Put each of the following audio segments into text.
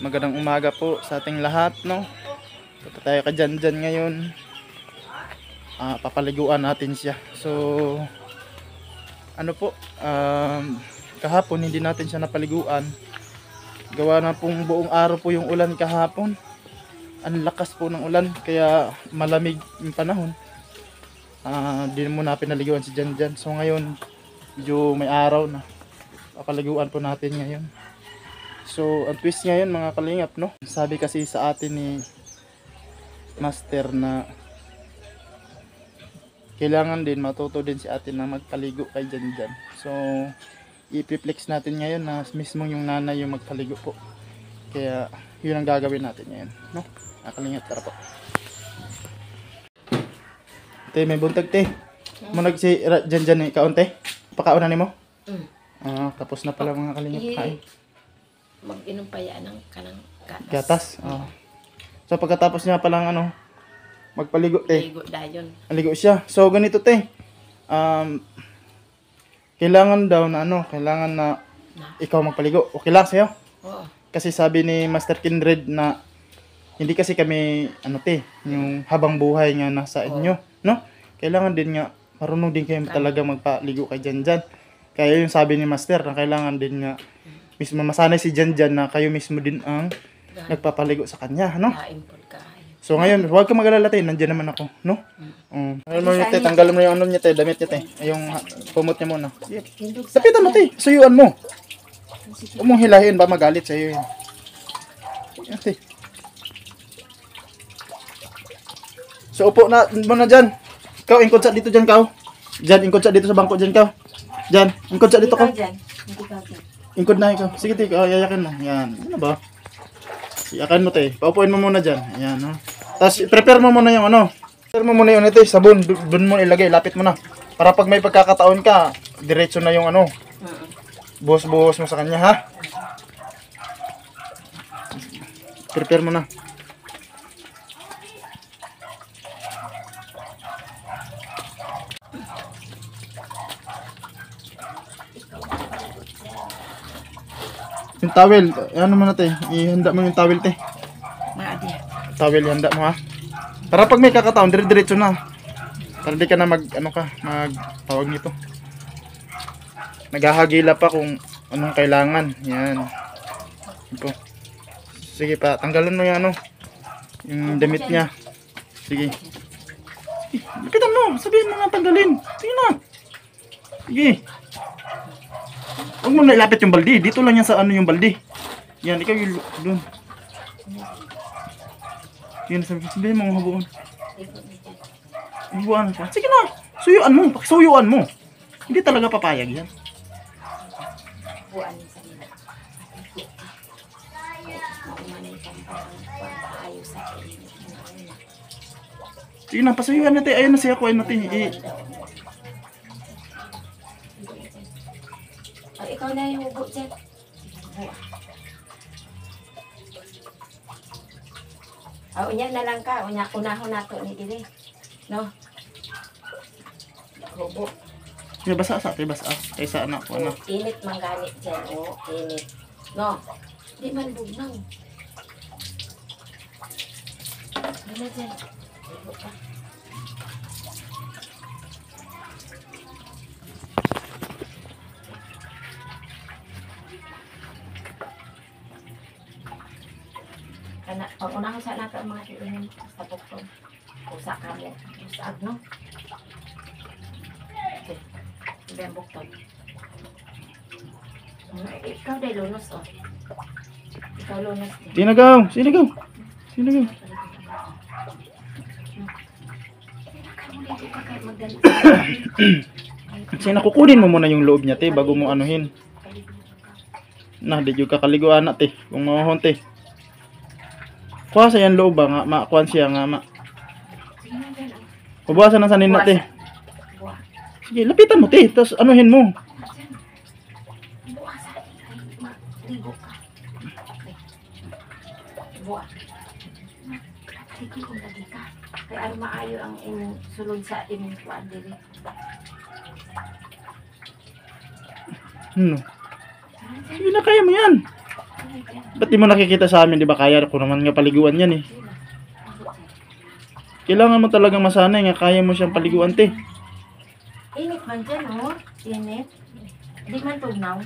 Magandang umaga po sa ating lahat, no? Punta tayo ka dyan ngayon. Papaliguan natin siya. So, ano po, kahapon hindi natin siya napaliguan. Gawa na pong buong araw po yung ulan kahapon. Ang lakas po ng ulan, kaya malamig yung panahon. Di mo na pinaliguan si Jan. So ngayon, medyo may araw na. Papaliguan po natin ngayon. So, ang twist ngayon mga kalingap, no? Sabi kasi sa atin ni Master na kailangan din matuto din si atin na magpaligo kay Jan. So, i-flex natin ngayon na mismo yung nanay yung magpaligo po. Kaya, yun ang gagawin natin ngayon, no? Mga kalingap, tara po. Te, may buntag, te. Munag si Jan eh, kaunti. Pakaunan ni mo? Tapos na pala mga kalingap kain. Mag-inom pa yan ng kanang gatas. So pagkatapos niya palang magpaligo, te. Ligo dayon. Aligo siya. So ganito, te. Kailangan daw na kailangan na ikaw magpaligo. Okay lang sa'yo? Oo. Kasi sabi ni Master Kindred na hindi kasi kami te, yung habang buhay nga nasa inyo, no? Kailangan din nga marunong din kayo talaga magpaligo kay Jan. Kaya yung sabi ni Master na kailangan din nga mismo masanay si Jan na kayo mismo din ang nagpapaligo sa kanya, no? So ngayon, huwag ka mag-alala, te, nandiyan naman ako, no? Ayun mo yun, te, tanggalin mo yung niya, te, damit niya, te. Yung pumot niya muna. Lapitan mo, te, suyuan mo. Huwag mong hilahin, ba magalit sa'yo yun. Yan, te. So upo na muna dyan. Ikaw, ingkod sa dito dyan, kao. Dyan, ingkod sa dito sa bangko dyan, kao. Dyan, ingkod sa dito, kao. Ingkod na ikaw. Sige, te, yayakin mo. Yan. Ano ba? Yayakin mo, te. Paupuin mo muna dyan. Yan, no? Tapos, prepare mo muna yung Prepare mo muna yung sabon. Doon mo ilagay. Lapit mo na. Para pag may pagkakataon ka, diretso na yung buhos-buhos mo sa kanya, ha? Prepare mo na. Yung towel, ano mo na, te? Ihanda mo yung towel, te. Towel, ihanda mo, ha? Para pag may kakataon, dire-diretso na. Para di ka na tawag nito. Naghahagila pa kung anong kailangan. Yan. Ito. Sige pa, tanggalan mo yung yung damit niya. Sige. Lapitan mo, sabihin mo nga tanggalin. Sige na. Sige. Huwag mo na ilapit yung baldi. Dito lang yan sa yung baldi. Yan, ikaw yung doon. Yan, sabihin mo habuan. Habuan siya. Sige na, suyuan mo. Pakisuyuan mo. Hindi talaga papayag yan. Buwan sa nila. Sige na, pasuyuan natin. Ayun na siya ko. Ayun natin. Ikaw na yung hubo dyan. Unya na lang ka. Unya, unahon na to ni Dili. No? Hubo. May basa sa atin, basa. Kaysa anak ko, Init man ganit dyan. Init. No? Di man bugnaw. Dila dyan. Hubo ka. Pag unahon sa nato ang mga tiunin sa pukton. Usa ka mo. Usag, no? Okay. Ito yung bukton. Ikaw day lunos, Ikaw lunos din. Sinagaw. Sinagaw. Kasi nakukunin mo muna yung loob niya, te, bago mo anuhin. Di yung kakaliguan na, te. Kung mahon, te. Kuha sa yan loob ba nga, makuhan siya nga, Pabuwasan ng sanin na, te. Sige, lapitan mo, te. Tapos anuhin mo. Kaya ano maayo ang inyong sulod sa inyong kuwan dili. Sige na, kaya mo yan. Ba't di mo nakikita sa amin, di ba? Kaya ko naman nga paliguan yan eh. Kailangan mo talagang masanay nga kaya mo siyang paliguan, te. Init man dyan, oh. Init. Di man tugnaw.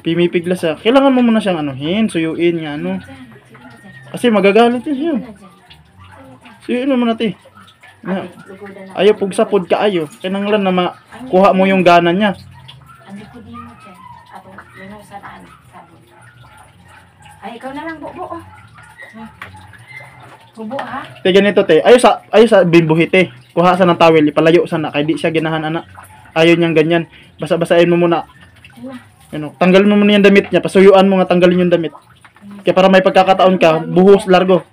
Pimipiglas siya. Kailangan mo muna siyang anuhin, suyuin nga ano. Kasi magagalit din siya. Suyuin mo muna, te. Nga. Ayaw pugsapod ka ayo. Kinanglan na makuha mo yung gana niya. Ano ko din mo dyan? Ato, linaw sa daan. Sabon. Ay, ikaw na lang, bubo, oh. Bubo, ha? Te, ganito, te. Ayaw sa bimbuhi, te. Kuha sa ng towel, ipalayo sana. Kaya di siya ginahan, anak. Ayaw niyang ganyan. Basa-basain mo muna. Ano, tanggalin mo muna yung damit niya. Pasuyuan mo nga tanggalin yung damit. Kaya para may pagkakataon ka, buhos, largo.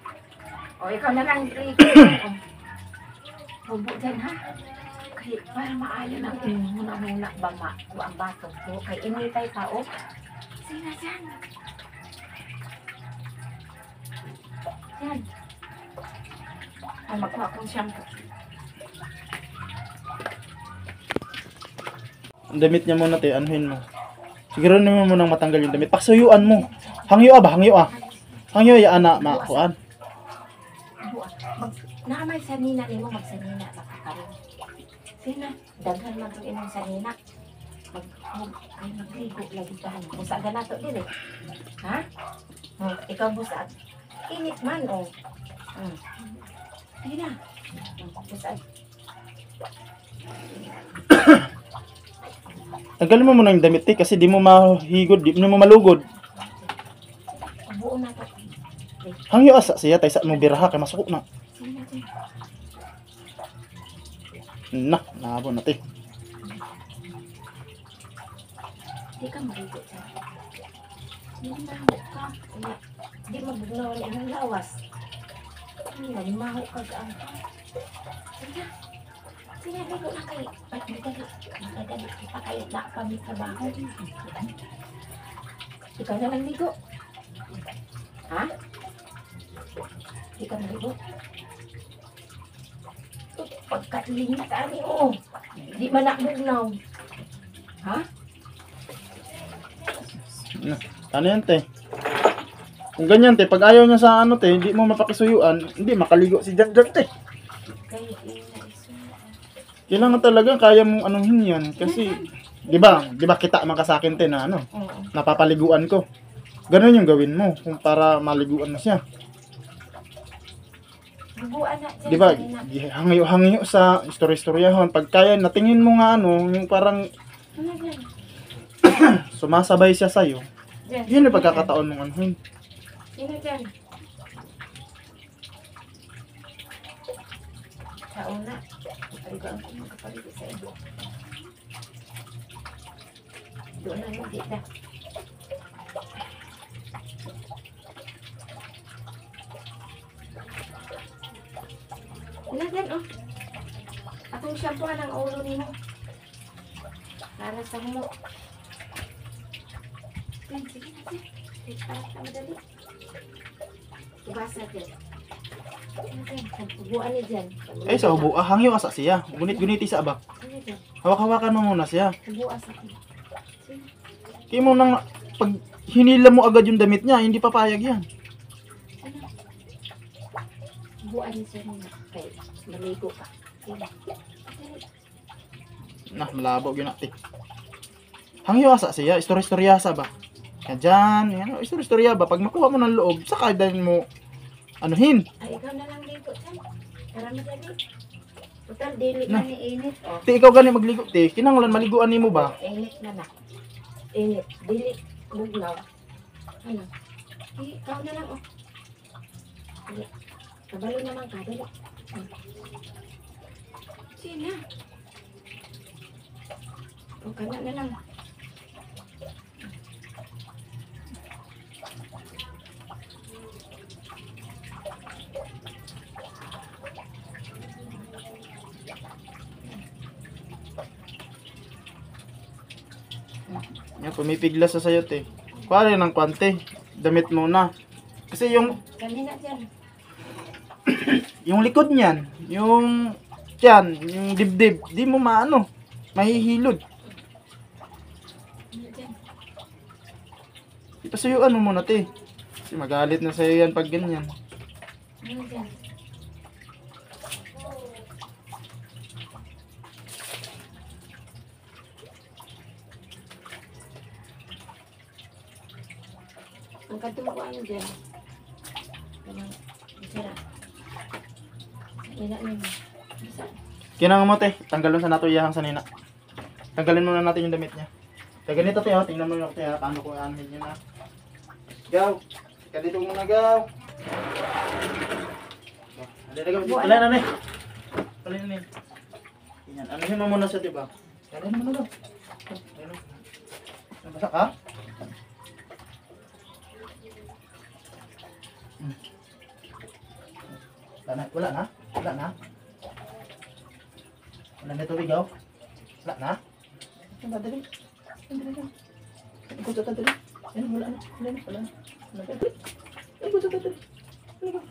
O, ikaw na lang, bubo dyan, ha? Kaya para maayo lang, muna-muna ba ang bato ko? Kaya initay pa, oh. Sina dyan. Yan. Ay, magkuha kong shampoo. Ang damit niya muna, te. Anuhin mo. Siguro naman mo nang matanggal yung damit. Paksuyuan mo. Hangyo ba? Hangyo ah. Hangyo ya, anak. Makuan. Namay sanina rin mo, magsanina. Makakaroon. Sina, daghan mag-inom sanina. Magligo lagi ka. Busaga na to din eh. Ha? Ikaw busag. Init man, oh. Sige na. Busag. Tanggalin mo muna yung damit, te. Kasi di mo mahigod. Di mo malugod. Buo na to. Hangyo asa siya. Tay sa mo biraha. Kaya masukok na. Nabo na, te. Di ka marigo dyan. Hindi mahok ka. Di mabugnaw na ng lawas. Hindi mahok ka gaan ka. Sige. Sige, ligo na kayo. Madali. Ipakayot na kami trabaho. Ikaw na lang ligo. Ha? Ikaw na ligo. Pagkatling na kami, oh. Di man nakbugnaw. Ha? Ano yan, te? Kung ganyan, te, pag ayaw niya sa ano, te, hindi mo mapakisuyuan, hindi makaligo si Jan, te. Kailangan talaga kaya mong anuhin yan kasi, di ba kita makasakin, te, na ano, napapaliguan ko. Ganun yung gawin mo kung para maliguan mo siya. Di ba? Hangyo sa istorya-istoryahan. Pag kaya, natingin mo nga ano, yung parang sumasabay siya sa'yo. Yun yung pagkakataon mong anuhin. Sino dyan? Sa una, paligaan ko magkapaligo sa iyo. Doon na hindi na. Wala dyan, oh. Atong shampoo ng ulo ni mo. Para sa mo. Sige na, sige. Para madali. Ibasa dyan. Ubuan niya dyan. Ay, sa ubo. Hangyo asa siya. Gunit-guniti sa abak. Hawak-hawakan mo muna siya. Ubuan sa akin. Kaya mo nang, pag hinila mo agad yung damit niya, hindi papayag yan. Ubuan niya siya muna. Kaya, maligo ka. Malabo yun natin. Hangyo asa siya. Istorya-istoryasa ba? Kaya dyan, ano, istorya ba? Pag makuha mo ng loob, saka din mo anuhin. Ay, ikaw na lang ligo dyan. Para madali. Total, dili na ni init. Oh. Te, ikaw gani magligo, te. Kinanglan maliguan ni mo ba? Init na na. Init. Dili. Bugnaw. Ano? Ikaw na lang, oh. Dili. Kabalo naman ka. Dili. Sina. O, kana na lang. Yan, pumipiglas sa sayo, te. Kuha rin ng kwante. Damit muna. Kasi yung Kanina dyan. yung likod niyan, yung tiyan, yung dibdib, di mo maano, mahihilod. Ano dyan? Ipasuyuan mo muna, te. Kasi magalit na sa'yo yan pag ganyan. Ano dyan? Ang katuwa ano dyan? Ganang, bisira. Ina nila. Bisa. Kinang mo, te. Tanggalon sa nato iyahang sanina. Tanggalin muna natin yung damit niya. Kaya ganito, te. Oh. Tingnan mo yung te. Paano ko anuhin niya na. Gaw. Kaya dito muna, gaw. Alin na, gaw. Alin na, ne. Alin na, ne. Yan. Anuhin mo muna siya, diba? Alin mo na, gaw. Alin. Nabasa ka? Wala na? Wala na? Wala na? Wala na tubig, gaw? Wala na? Wala, dali. Dali lang. Ikot sa dali. Ayun, wala na. Wala na. Wala na. Wala na. Ikot sa dali. Ano ba?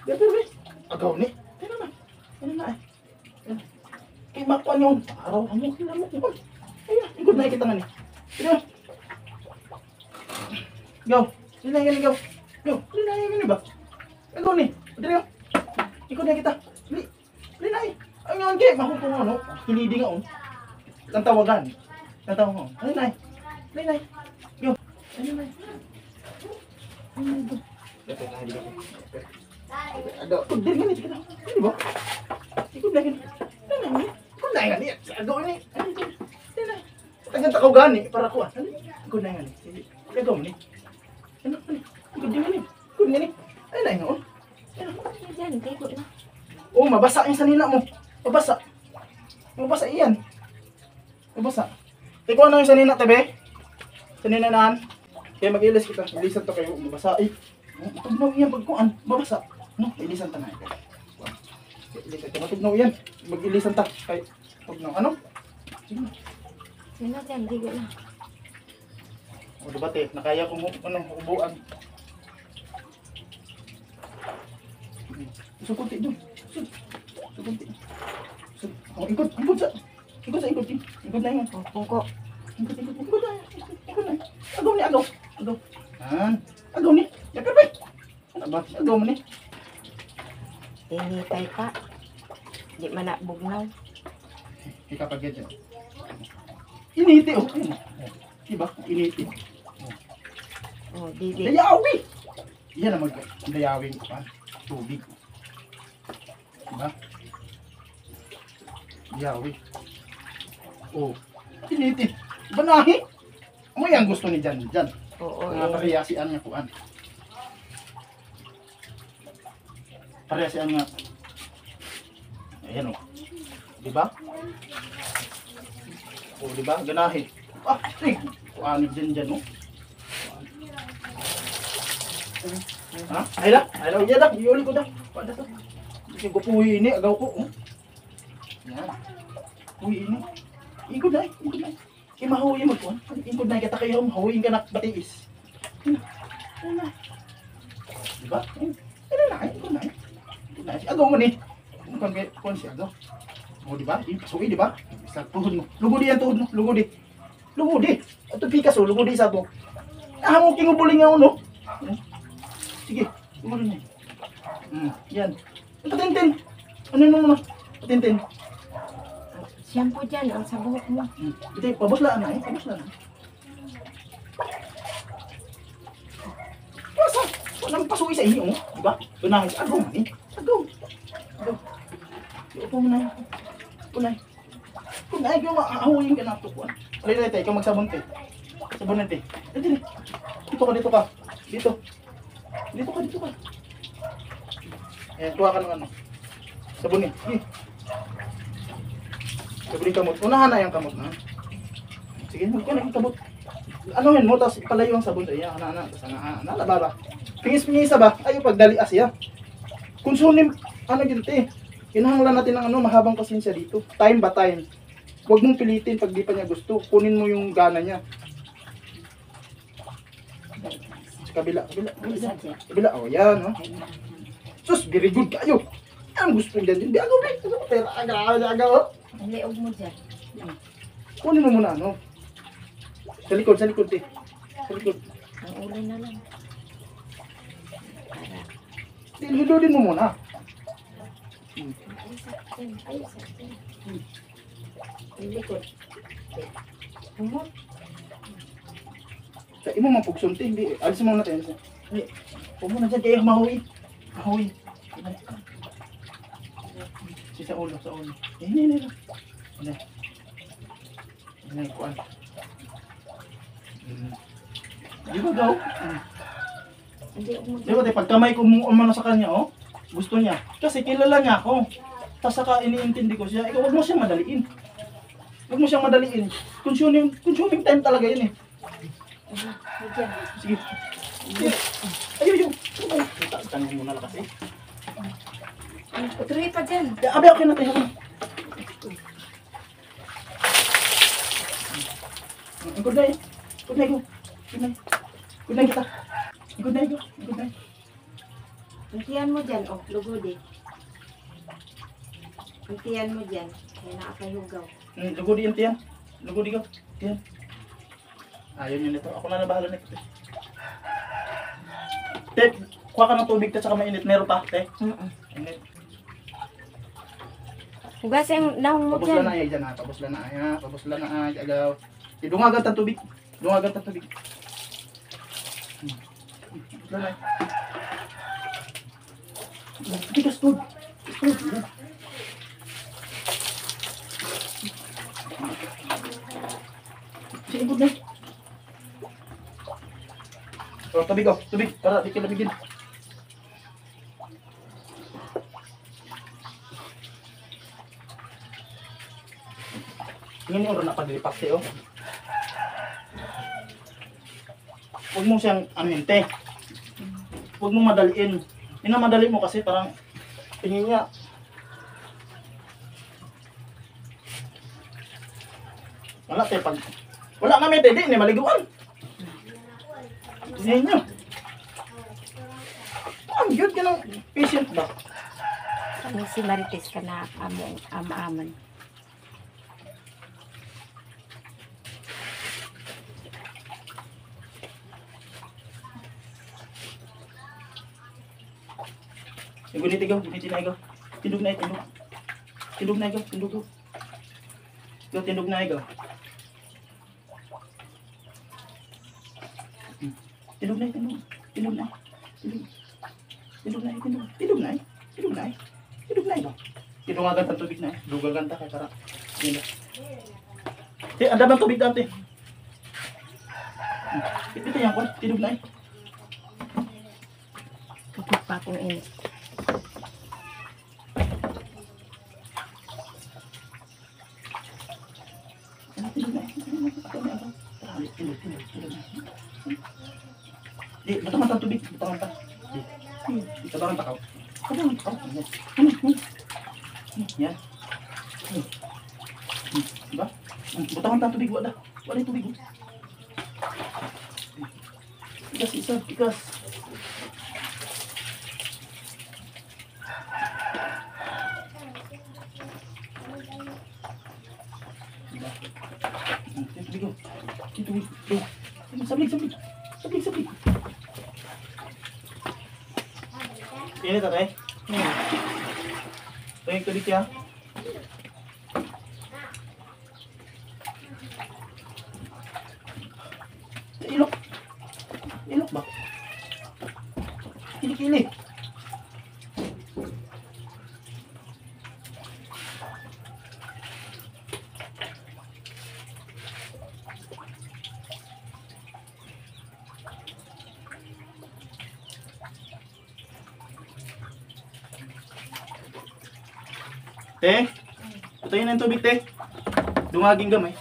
Gato, rin. Agaw ni. Ano na? Ano na eh? Kaya makuha niyo. Araw mo. Kinamot niyo. Ayun, ikot na ikita nga ni. Ayun. Gaw. Hindi na yan, gaw. Gaw. Hindi na yan ba? Agaw ni. Dali lang. Ikot na kita. Dali. Dali na eh. Ang nga, kaya makuha mo, no? Kilidi nga, oh. Tantawagan. Tantawagan mo. Ano na? Ano na? Yo. Ano na? Ano na? Dapat na, hindi ka. Ado. Kung din ganit ka na. Ano ba? Ikot na ganit. Ano na? Ikot na ganit. Ado ni. Ano na? Ano na? Tagang takaw gani. Para ko. Ano? Ikot na ganit. Ado ni. Ano? Ikot din ganit. Ikot ganit. Ano na yun? Ano? Ano dyan? Ikot na. Oh, mabasa yung sanina mo. Mabasa. Mabasa iyan. Mabasa. Ikaw na yung sanina, tabi. Sanina naan. Kaya mag-ilis kita. Ilisan to kayo. Mabasa. Eh. Tugnaw yan. Pagkuan. Mabasa. No, ilisan ta na. Ilisan ta. Matugnaw yan. Mag-ilisan ta. Kay tugnaw. Ano? Sige na. Sino dyan? Ligo na. O, diba, te? Nakaya kong ubuan. Sukunti doon. Sukunti. Oh, ikot. Ikot sa. Ikot sa ikot. Ikot na yun. Pungko. Ikot na. Ikot na. Agaw ni, agaw. Agaw. Yan. Agaw ni. Yakar ba? Ano ba? Agaw mo ni. Tinitay ka. Di man na bugnaw. Ikapag yan dyan. Initi, oh. Diba? Initi. Oh, didi. Dayawi! Yan ang mag-dayawing tubig. Diba? Dayawi. Oh. Initi. Banahi. Ano yan gusto ni Jan Jan? Oo, Mga parehasian niya kuan. Parehasian nga. Ayan o. Diba? O diba? Ganahe. Ah, sige. Kuanig dyan o. Ha? Ayla? Ayla, iya dah. Iuli ko dah. Pada to. Kasi ko puhi ini. Agaw ko. Yan. Puhi ini. Ikod na. Ikod na. Kaya mahuwi mo po. Ikod na kita kayo. Mahuwiin ka na batiis. Ano na? Diba? Ano na? Ikod na. Ikod na. Agaw mo ni. Kung siya agaw. O diba? Pasuki diba? Sa tuhod mo. Lugodi yan tuhod mo. Lugodi. Lugodi. Ito pikas o. Lugodi sa to. Mo kingubuling nga uno. Sige. Lugodi na. Yan. Patintin. Ano naman? Patintin. Shampoo dyan, ang sa buhok mo. Ito, pabuslaan na eh. Pabuslaan na. Masa? Walang pasuki sa inyo, oh. Diba? Tunahin sa agaw man eh. Agaw. Agaw. Upo mo na. Upo na. Upo na. Ikaw maahuyin ka na ito. Alin na ito, ikaw magsabon te. Sabon na te. Dito. Dito ka, dito ka. Dito. Dito ka, dito ka. Ayan, kuha ka ng ano. Sabon eh. Sige. Sabon yung kamot. Unahan na yung kamot na. Sige, huwag ka na yung kamot. Anuhin mo, tapos ipalayo ang sabon sa iya. Tapos nalaba ba? Pingis-pingisa ba? Ayaw pagdali siya. Konsunim, ano dito eh. Kinahanglan natin ng ano, mahabang pasensya dito. Time ba time? Huwag mong pilitin pag di pa niya gusto. Kunin mo yung gana niya. Kabila. Kabila, oh yan, oh. Sus, very good kayo. Ang gusto niya din. Di agaw, pero agaw. Ang leog mo dyan. Kunin mo muna, ano. Sa likod, te. Sa likod. Ang ulo na lang. Para. Hilodin mo muna. Ay, saktin. Ay, saktin. Ang likod. Humot. Sa imo mapugsun, te. Hindi. Alisin mo natin. Hindi. Huwag mo na dyan kayo mahuwi. Mahuwi. Sa ulo, sa ulo. Hindi. Hindi, kuan. Di ba daw? Hindi, humot. Di ba, te, pag kamay ko umano sa kanya, oh, gusto niya. Kasi kilala niya ako. Tapos saka iniintindi ko siya. Ikaw, huwag mo siyang madaliin. Huwag mo siyang madaliin. Consuming time talaga yun eh. Diyan. Sige. Ayaw. Tanong mo na lang kasi. Tuloy pa dyan. Abi, okay na tayo. Good night. Good night ko. Good night. Good night kita. Good night ko. Good night. Antiyan mo dyan, oh, lugodi. Antiyan mo dyan. Kaya nakakayugaw. Lugodi yan, tiyan. Lugodi ko. Tiyan. Ayun yun ito. Ako na nabahala na ito. Te, kuha ka ng tubig at saka mainit. Meron pa, te. Init. Hugasin lang mo Tapos lang dyan. na ay dyan ha. Tapos lang na ay ha. Tapos lang na ay agaw. Dungagan ng tubig. Dungagan ng tubig. Tapos lang na ay. Tigas tubig. Sige, good na. So, tubig oh. Tubig. Para di ka lamigin. Ngayon yung na paglipakte oh. Huwag mo siyang te. Huwag mo madaliin. Minamadali mo kasi parang tingin niya. Wala te pag wala namin te, di maliguan. Tingin niyo. Ang good ka ng patient ba? Kami si Marites ka na am-aman. Gunit ikaw, gunit na ikaw. Tindog na ikaw. Tindog na ikaw, tindog ko. Ikaw, tindog na ikaw. Tindog na, tindog. Tindog na. Tindog. Tindog na, tindog. Tindog na, tindog na. Tindog na ikaw. Tinungagan ang tubig na. Dugagan ta kay para. Tindog. Anda bang tubig dante? Ito yan ko, tindog na. Kapag pa akong init. Di, batangan ta tubig, batangan ta. Di, batangan ta ka. Batangan ta. Yan. Diba? Batangan ta tubig, wala. Wala yung tubig. Ikas, isa, ikas. Tubig ko. Tubig. Sablig. Ini tatay. Tayong kulit ya. Ilok ba? Kili. Te, patayin na yung tubig, te. Dumaging gamay.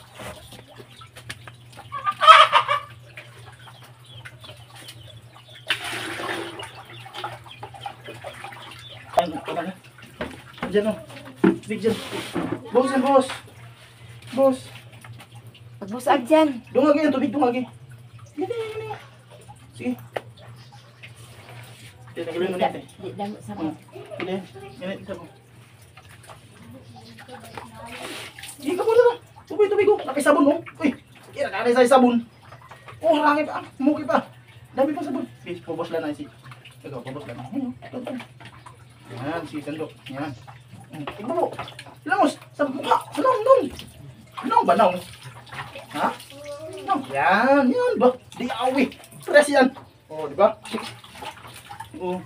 Ayun, tama na. Diyan, oh. Tubig dyan. Boss, yan, boss. Boss. Pagbusag dyan. Dumagi yung tubig, dumagi. Gani. Sige. Tinagulin mo natin. Di damo sa mo. Gani, isa mo. Hindi ka muna na. Tubig ko. Nakisabon mo. Uy, kira ka na sa sabon. Oh, rangi pa. Muki pa. Dami pa sabon. Please, pubos lang na si. Ikaw, pubos lang na. Yan, si sandok. Yan. Ibulo. Lamos. Sa mukha. Sanong, nong. Nong ba, nong? Ha? Nong. Yan, yan ba? Di awi. Press yan. Oh, di ba? Oh.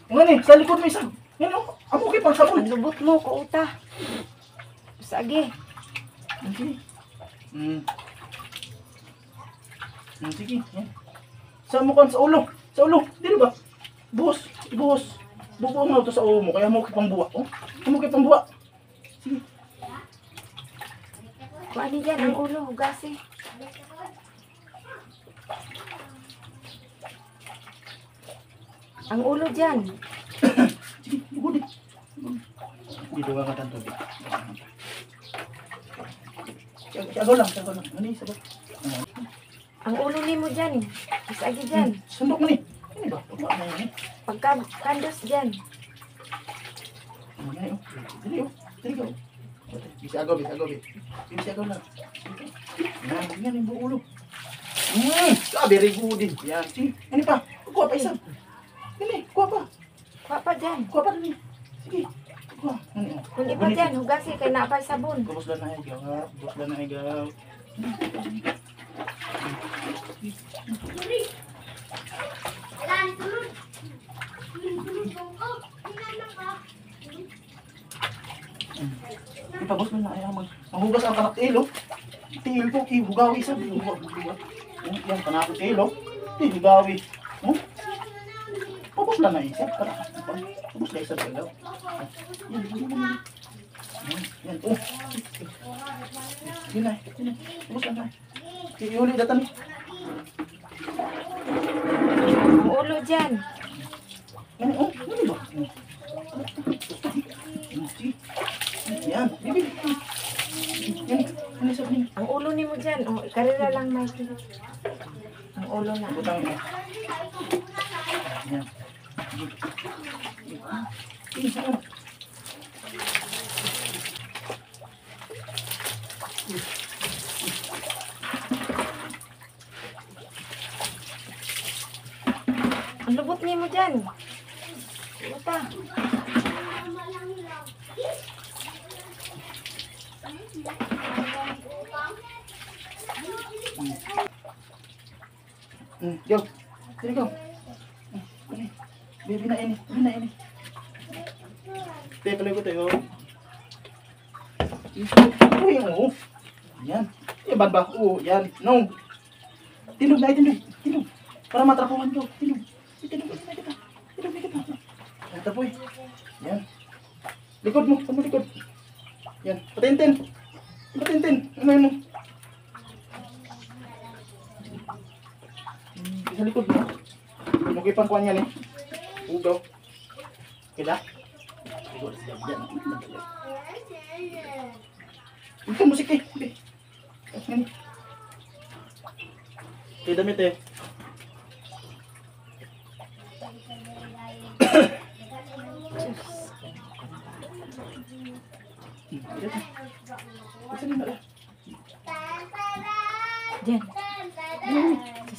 Nga ni, sa likod mo isang. Yan, oh. Amuki pang sabon. Ang lubot mo, kuuta. Sige. Sige. Sige. Yan. Sa mukha sa ulo. Sa ulo. Dili ba? Buhos. Ibuhos. Bubuo mo ito sa ulo mo. Kaya mo kipang buwa. Oh. Mo kipang buwa. Sige. Kuha dyan ang ulo, hugasi. Ang ulo dyan. Sige. Bugod eh. Dito nga nga tanto. Siagaw lang. Siagaw lang. Ano yung sagot? Ang ulo ni mo dyan. Isagi dyan. Sundok mo ni. Ano ba? Pagka na yun eh. Pagka-kandos dyan. Yan, oh. Dali, oh. Dali ka, oh. Bisa agaw, bisa agaw, bisa agaw lang. Yan, yan yung buong ulo. Very good din. Yan, sige. Ano pa? Kuha pa isang. Dali, kuha pa. Kuha pa dyan. Kuha pa dali. Sige. Kuha. Ano, oh. Kung iba dyan, hugasi kay napay sabon. Kubos lang na igaw. Kubos lang na igaw. Ipabos mo na ayaw maghugas ang kanak tilo. Tilo ko, hugawi isa. Yan, kanako tilo. Hugawi. Pabos lang na isa. Pabos lang isa tilo. Yan, yan. Oh. Yun na, yun na. Pabos lang na. Iuli datan. Ang ulo dyan. Yan, oh. Ano ba? Yan, bibig. Yan, ano sabihin? Ang ulo ni mo dyan. O, karila lang, Mikey. Ang ulo na. Butang mo. Yan. Saan? Ang lubot ni mo dyan. Uta. Go. Dali go. Baby na ini. Baby na ini. Teka lang ko tayo. Uy, oo. Yan. Iban ba? Oo, yan. No. Tinog na, tinog. Tinog. Para matrapuhan ko. Tinog. Tinog. Tinog. Yan, tapoy. Yan. Likod mo. Ano likod? Yan. Patintin. Patintin. Ano yun mo? Sa likod mo. Mugay pang kuhan yan eh. Ugaw. Kaya? Ugaw siya dyan. Ito musik eh. Yan. Kaya damit eh. Dyan.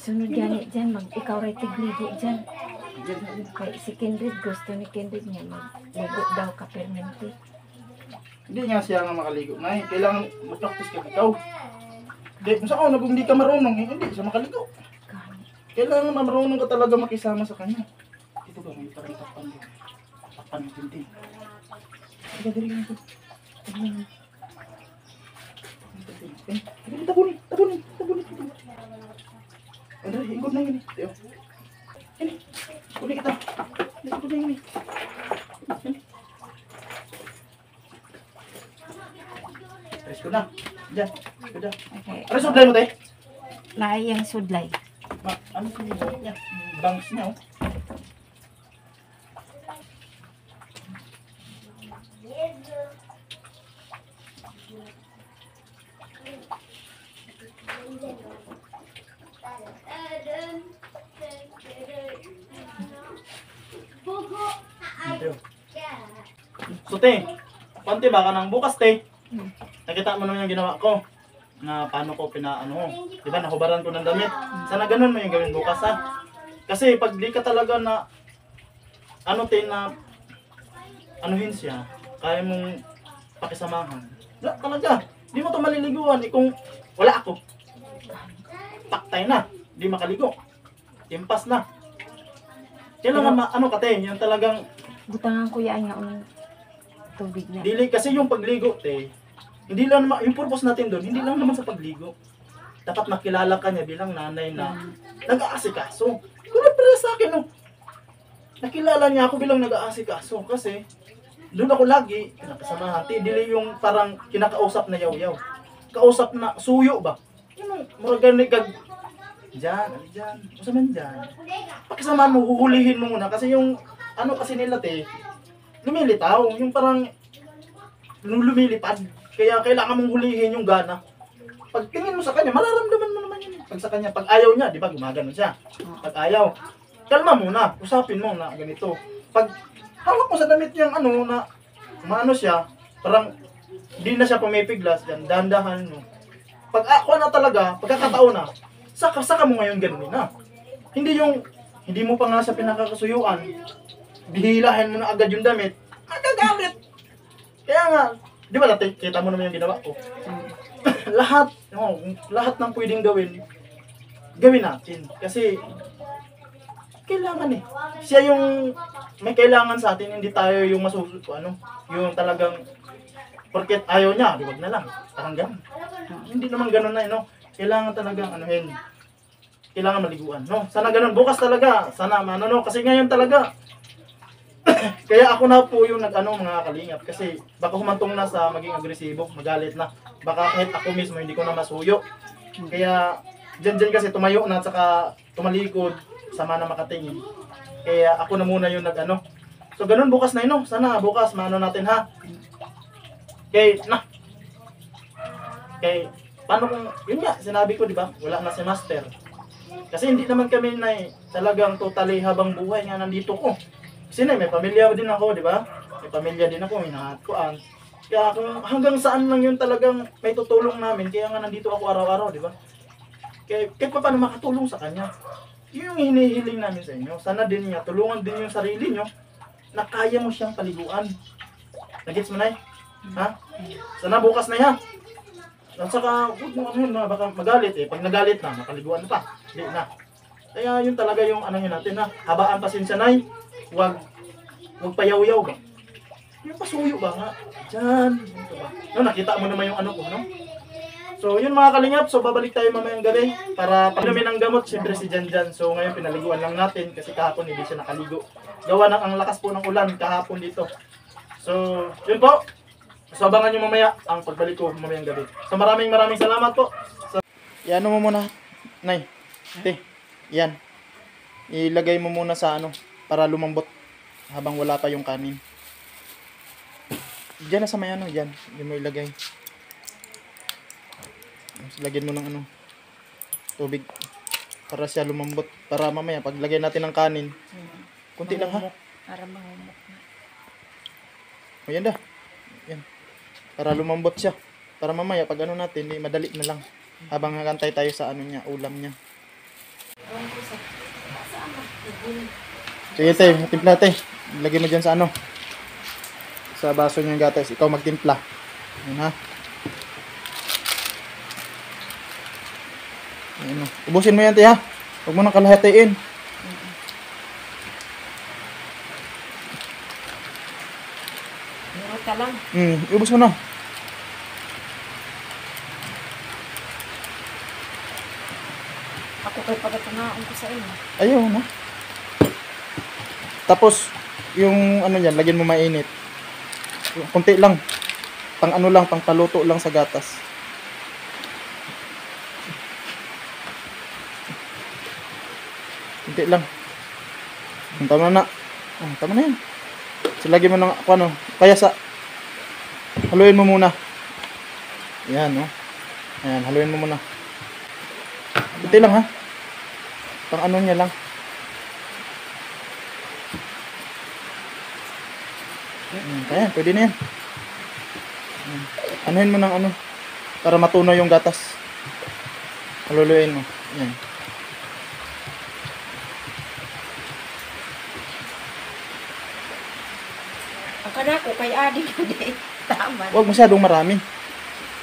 Sunod yan, dyan. Ikaw rin tigligo dyan. Kay si Kindred, gusto ni Kindred niya magligo daw ka permanente. Hindi nga siya nga makaligo. Nay, kailangan mag-practice ka ikaw. Hindi, kung saan ako, kung hindi ka marunong, hindi siya makaligo. Kailangan na marunong ka talaga makisama sa kanya. Ito ba, may parang takpan din. Takpan ng tintin. Sige, dali ka nito. Tabunin. Andre, ikot na yun eh. Tiyo. Ini, uli kita. Ikot na yun eh. Aris ko na. Diyan. Diyan. Okay. Aris, sudlay mo tayo. Layang sudlay. Ano yung niya? Bangs niya oh. So te, pante baka nang bukas te. Nakita mo naman yung ginawa ko. na paano ko pinaano, di ba, nahubaran ko ng damit. Sana ganun mo yung gawin bukas ha. Kasi pag di ka talaga na, ano tin na, anuhin siya, kaya mong pakisamahan. Wala talaga, di mo to maliliguan. Kung wala ako, taktay na, di makaligo. Impas na. Kailangan ano kate, yung talagang Butangan ko yan nga unang tubig na. dili kasi yung pagligo te. Hindi lang naman yung purpose natin doon, hindi lang naman sa pagligo. Dapat makilala ka niya bilang nanay na nag-aasikaso. Tulad pala sa akin no. Nakilala niya ako bilang nag-aasikaso kasi doon ako lagi kinakasamahan. Dili yung parang kinakausap na yaw-yaw. Kausap na suyo ba? Yung murag gani kag diyan, ali diyan. Usa man diyan. Pakisamahan mo, huhulihin mo muna kasi yung ano kasi nila te, lumilitaw, yung parang lumilipad. Kaya kailangan mong hulihin yung gana. Pag tingin mo sa kanya, mararamdaman mo naman yun. Pag sa kanya, pag ayaw niya, di ba, gumagano siya. Pag ayaw, kalma muna, usapin mo na ganito. Pag hawak mo sa damit niyang ano, na maano siya, parang di na siya pumipiglas, yan, dandahan mo. Pag ako na talaga, pagkakataon na, saka mo ngayon ganunin na. Hindi mo pa nga sa pinakakasuyuan, bihilahin mo na agad yung damit, magagalit. Kaya nga, di ba dati, kita mo naman yung ginawa ko. lahat ng pwedeng gawin natin. Kasi, kailangan eh. Siya yung may kailangan sa atin, hindi tayo yung yung talagang, porket ayaw niya, di wag na lang. Parang ganun. Hindi naman ganun na, kailangan talagang kailangan maliguan, no? Sana ganun, bukas talaga, sana kasi ngayon talaga, kaya ako na po yung mga kalingap, kasi baka humantong na sa maging agresibo, magalit na, baka kahit ako mismo hindi ko na masuyo, kaya dyan kasi tumayo na, saka tumalikod, sama na makatingin, kaya ako na muna yung so ganun bukas na sana bukas maano natin ha, paano kung, yun nga, sinabi ko, di ba? Wala na si Master. Kasi hindi naman kami na talagang totally habang buhay nga nandito ko. Kasi may pamilya din ako, di ba? May pamilya din ako, may nakatuan. Kaya kung hanggang saan lang yun talagang may tutulong namin, kaya nga nandito ako araw-araw, di ba? Kaya kahit pa paano makatulong sa kanya. Yun yung hinihiling namin sa inyo. Sana din niya, tulungan din yung sarili nyo na kaya mo siyang paliguan. Nagets mo na ha? Sana bukas na yan. At saka, huwag mo baka magalit eh. Pag nagalit na, makaliguan na pa. Hindi na. Kaya yun talaga yung natin na habaan pasensya na huwag payaw-yaw ba? Yung pasuyo ba nga? Diyan. Ito ba? Nakita mo naman yung ko, no? So, yun mga kalingap. So, babalik tayo mamayang gabi para pag-inumin ng gamot. Siyempre si Janjan. So, ngayon pinaliguan lang natin kasi kahapon hindi siya nakaligo. Gawa ng ang lakas po ng ulan kahapon dito. So, yun po. So, abangan nyo mamaya ang pagbalik ko mamayang gabi. So, maraming salamat po. So, yan mo muna, Nay. Te, yan. Ilagay mo muna sa para lumambot habang wala pa yung kanin. Diyan na sa may diyan. Diyan mo ilagay. Lagyan mo ng tubig para siya lumambot. Para mamaya, paglagay natin ng kanin, kunti lang ha. Para mahumok na. O yan dah. Yan. Para lumambot siya. Para mamaya, pag natin, madali na lang. Habang nakantay tayo sa ulam niya. Sige te, timpla te. Lagay mo dyan sa sa baso niyang gatas. Ikaw magtimpla. Yan ha. Yan, ubusin mo yan te ha. Huwag mo nang kalahatiin. Meron ka lang. Ubus mo na. Ako kay pagkatanaon ko sa inyo. Ayaw na. Tapos, yung yan, lagyan mo mainit. Kunti lang. Pang paluto lang sa gatas. Kunti lang. Tama na. Tama na yan. So, lagyan mo ng kaya haluin mo muna. Yan, Ayan, haluin mo muna. Kunti lang ha. Pang niya lang. Kaya, pwede na yan. Anuhin mo ng Para matunaw yung gatas. Haluluin mo. Yan. Ang kanako kay adi ko di. Tama. Huwag masyadong marami.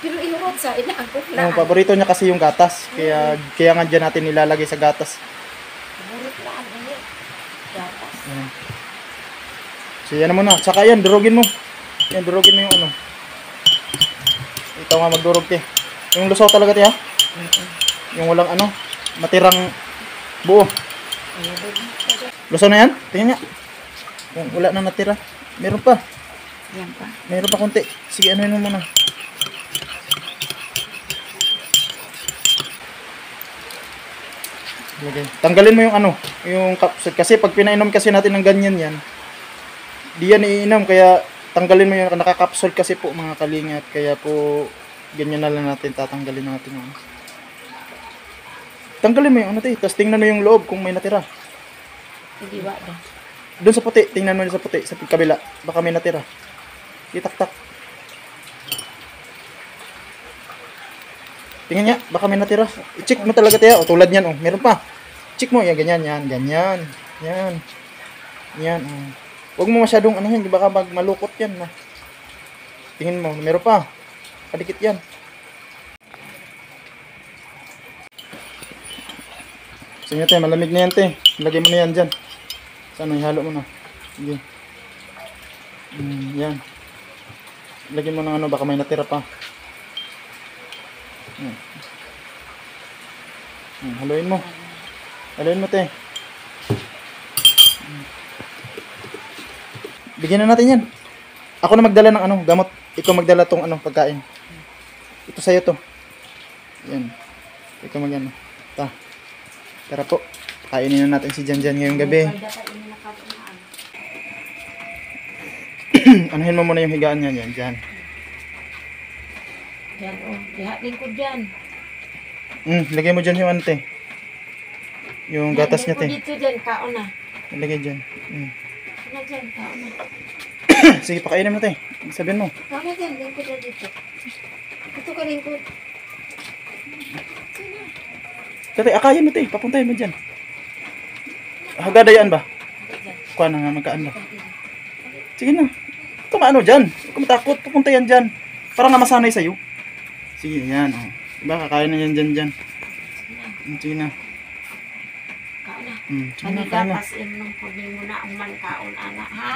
Pero iurot sa inaangkok Ang na. paborito niya kasi yung gatas. Kaya nga dyan natin nilalagay sa gatas. Iurot na ang ini. Gatas. Yan. So yan na muna. Tsaka yan, durugin mo. Yan, durugin mo yung ano. Ikaw nga magdurog te. Yung lusaw talaga te ha. Yung walang ano, matirang buo. Lusaw na yan? Tingnan nga. Kung wala na natira. Meron pa. Yan pa. Meron pa konti. Sige, ano yun mo muna. Lagay. Tanggalin mo yung ano, yung capsule. Kasi pag pinainom kasi natin ng ganyan yan, di yan iinom. Kaya tanggalin mo yung nakakapsule kasi po mga kalingap. Kaya po, ganyan na lang natin. Tatanggalin natin yung tanggalin mo yung ano te. Tapos tingnan mo yung loob kung may natira. Hindi ba ba? Doon sa puti. Tingnan mo sa puti. Sa kabila. Baka may natira. Itak-tak. Tingnan niya. Baka may natira. I-check mo talaga te. O tulad yan. O, meron pa. Check mo. Yan, ganyan. Yan. Ganyan. Yan. Yan. O. Huwag mo masyadong ano yan. Baka malukot yan. Na. Tingin mo. Meron pa. Kadikit yan. Sige te, malamig na yan te. Lagay mo na yan dyan. Sana ihalo mo na. Sige. Yan. Lagyan mo ng ano, baka may natira pa. Haluin mo. Haluin mo te. Bigyan na natin yan. Ako na magdala ng ano, gamot. Ikaw magdala tong ano, pagkain. Ito sa'yo to. Yan. Ikaw mag-ano. Tara po. Kainin na natin si Janjan ngayong gabi. Anuhin mo muna yung higaan niya, Janjan. Yan o. Ihatin ko dyan. Lagay mo dyan yung ano, te. Yung gatas niya, te. Dito dyan, kaon na. Lagay dyan. Na dyan, kaon na. Sige, pakainin mo, te. Sabihin mo. Kaon na dyan, lingkod na dito. Ito ka lingkod. Te, akayin mo, te. Papuntahin mo dyan. Hagadayaan ba? Kuha na nga, magkaan ba? Sige na. Ito ano dyan. Huwag ka matakot. Papunta yan dyan. Para nga masanay sa'yo. Sige, yan. Oh. Diba, kakain na yan dyan. Sige na. Kaon na. Sige na, kain na. Manigatas nung pwede mo na ang mankaon, anak, ha?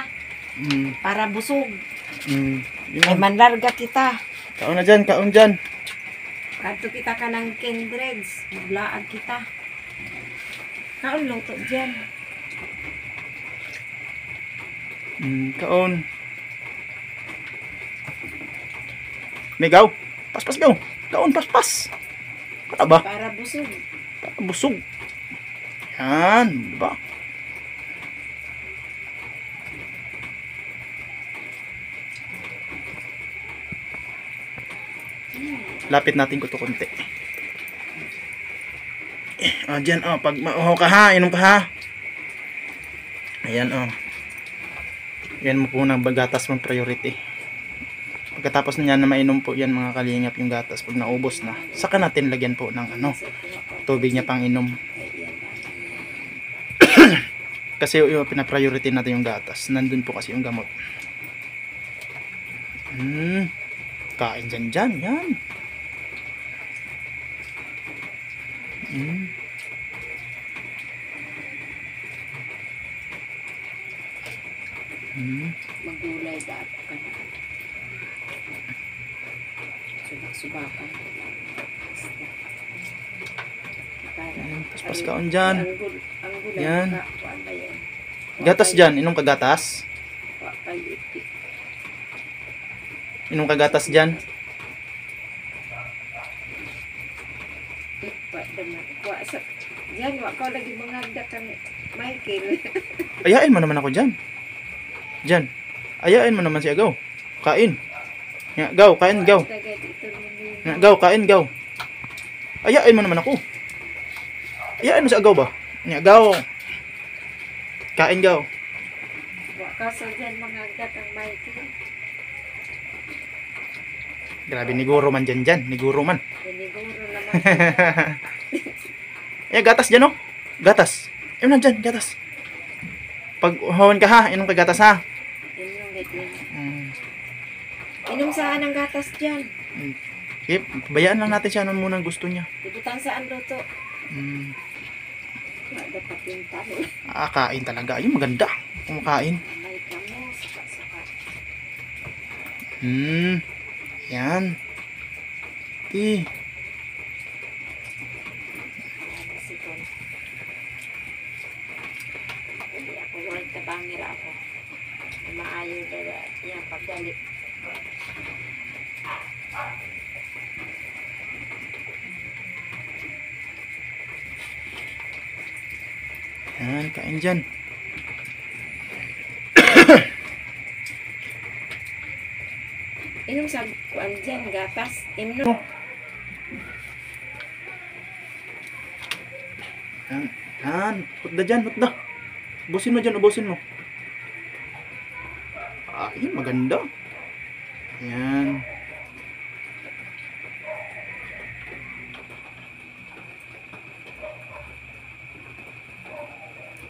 Para busog. Ay, manlarga kita. Kaon na dyan, kaon dyan. Kanto kita ka ng kindreds. Maglaag kita. Kaon luto dyan. Kaon. May gaw. Paspas gaw. Kaon, paspas. Kata ba? Para busog. Busog. Yan, diba? Lapit natin ko to konti. Diyan, pag mauhaw ka ha, inom ka ha. Ayan, yan mo po ng gatas mong priority. Pagkatapos na yan na mainom po yan mga kalingap yung gatas, pag naubos na, saka natin lagyan po ng tubig niya pang inom. Kasi yung pinapriority natin yung gatas, nandun po kasi yung gamot. Kain dyan, yan. Magulay dapat ka na. Subak-subakan. Paspas kaon dyan. Ang gulay. Yan. Gatas dyan, inom ka gatas. Inom ka gatas dyan. Yan, wak ko lagi mangagda kang Michael. Ayain mo naman ako dyan. Dyan. Ayain mo naman si Agaw. Kain. Nga, gaw, kain, gaw. Nga, gaw, kain, gaw. Ayain mo naman ako. Ayain mo si Agaw ba? Nga, gaw. Kain, gaw. Wak ka sa dyan mangagda kang Michael. Grabe, niguro man dyan. Niguro man. Siniguro naman. Eh, gatas dyan, oh. Gatas. Ayun na dyan, gatas. Pag hawan ka ha, inom ka gatas ha. Inom gatin. Mm. Inom saan ang gatas dyan? Okay, bayaan lang natin siya ano muna ang gusto niya. Ibutang saan luto? Mm. Dapat yung talo. Kain talaga. Ayun, maganda. Kumakain. May kamo, saka-saka. Yan. Ti. Sikon. Hindi ako, walang tabangir ako. Maayo dala yung pagdalit. Yan, kain dyan. Inom sa kuan dyan, gatas. Inom. Yan. Hutda dyan, hutda. Ubusin mo dyan, ubusin mo. Yun, maganda. Yan.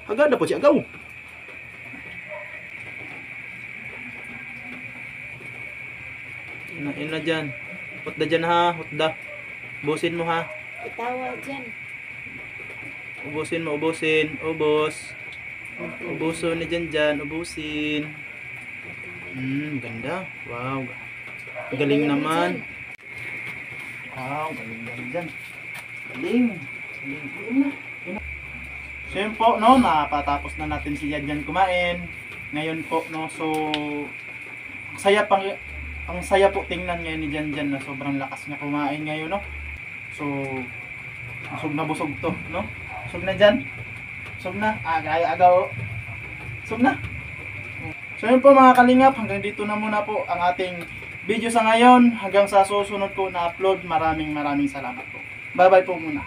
Agad na po siya, agaw. Yun na dyan. Hutda dyan ha, hutda. Ubusin mo ha. Itawa dyan. Ubusin mo, ubusin. Ubos. Ubuso na dyan, ubusin. Ganda. Wow. Galing naman. Wow, galing dyan. Galing. Galing na. So yun po, no, napatapos na natin si Janjan kumain. Ngayon po, no, so ang saya po tingnan ngayon ni Janjan na sobrang lakas niya kumain ngayon, no. So busog to, no. Busog na dyan. Busog na. Agaw. Busog na. So yun po mga kalingap, hanggang dito na muna po ang ating video sa ngayon. Hanggang sa susunod po na upload. Maraming salamat po. Bye bye po muna.